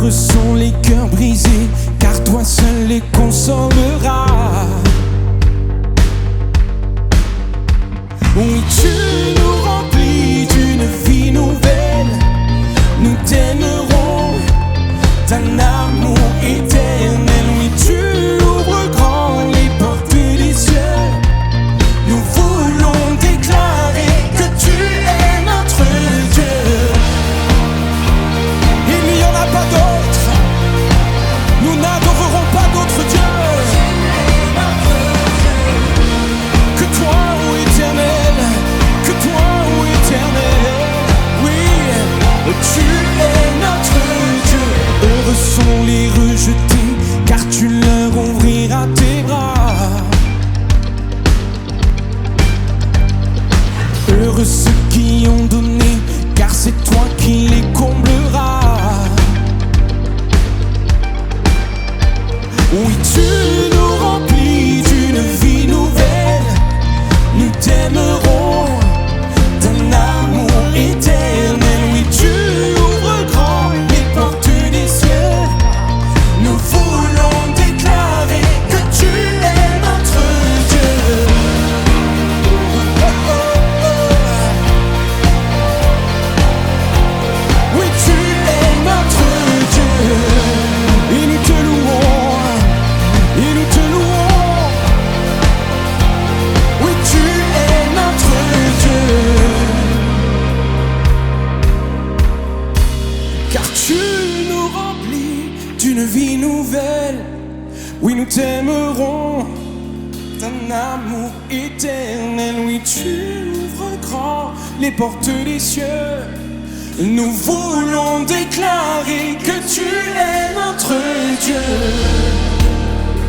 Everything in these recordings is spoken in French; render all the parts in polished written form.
Heureux sont les cœurs brisés, car toi seul les consoleras. Oui, tu nous remplis d'une vie nouvelle. Nous t'aimerons d'un amour éternel. Oui, tu ouvres grand les portes des cieux. Nous voulons déclarer que tu es notre Dieu. Il n'y en a pas d'autre. Nous n'adorerons pas d'autre Dieu que toi, ô éternel, que toi, ô éternel. Oui, tu es notre Dieu. Heureux sont les rejetés, car tu leur ouvriras tes bras. Heureux ceux qui ont donné, car c'est toi qui les combleras. Oui, tu nous remplis d'une vie nouvelle. Nous t'aimerons d'un amour éternel. Oui, tu ouvres grand les portes des cieux. Nous voulons déclarer que tu es notre Dieu. Oh, oh, oh. Oui, tu es notre Dieu. Et nous te louons. Et nous te louons. Oui, tu es notre Dieu. Car tu nous remplis d'une vie nouvelle. Oui, nous t'aimerons d'un amour éternel. Oui, tu ouvres grand les portes des cieux. Nous voulons déclarer que tu es notre Dieu.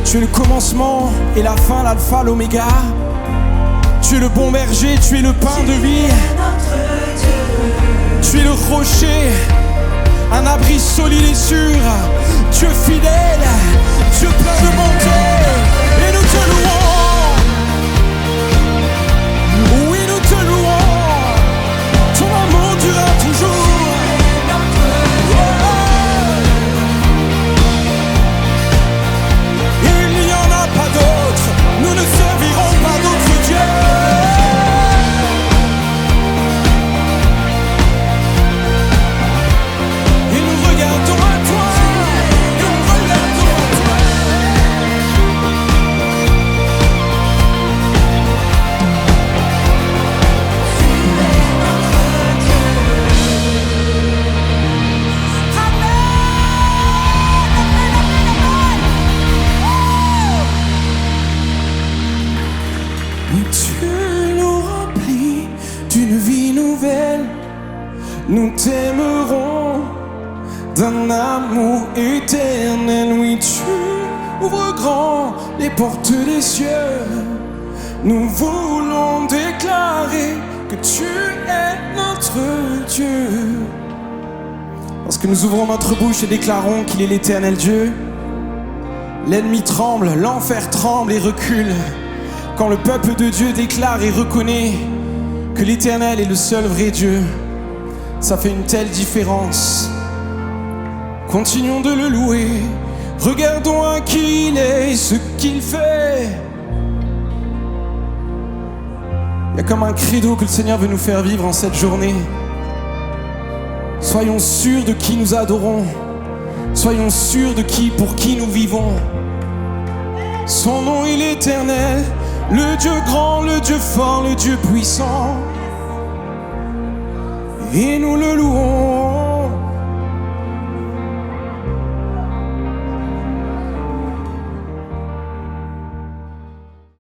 Tu es le commencement et la fin, l'alpha, l'oméga. Tu es le bon berger, tu es le pain de vie. Tu es le rocher, un abri solide et sûr. Dieu fidèle, Dieu plein de bonté. Et nous te louons. Oui, nous te louons. Ton amour durera toujours. Il n'y en a pas d'autre. Nous ne servirons pas d'autres dieux. Et nous regardons à toi. Et nous regardons à toi. Oui, tu nous remplis d'une vie nouvelle. Nous t'aimerons d'un amour éternel. Oui, tu ouvres grand les portes des cieux. Nous voulons déclarer que tu es notre Dieu. Lorsque nous ouvrons notre bouche et déclarons qu'il est l'éternel Dieu, l'ennemi tremble, l'enfer tremble et recule. Quand le peuple de Dieu déclare et reconnaît que l'Éternel est le seul vrai Dieu, ça fait une telle différence. Continuons de le louer, regardons à qui il est et ce qu'il fait. Il y a comme un credo que le Seigneur veut nous faire vivre en cette journée. Soyons sûrs de qui nous adorons, soyons sûrs de qui, pour qui nous vivons. Son nom est l'Éternel, le Dieu grand, le Dieu fort, le Dieu puissant. Et nous le louons.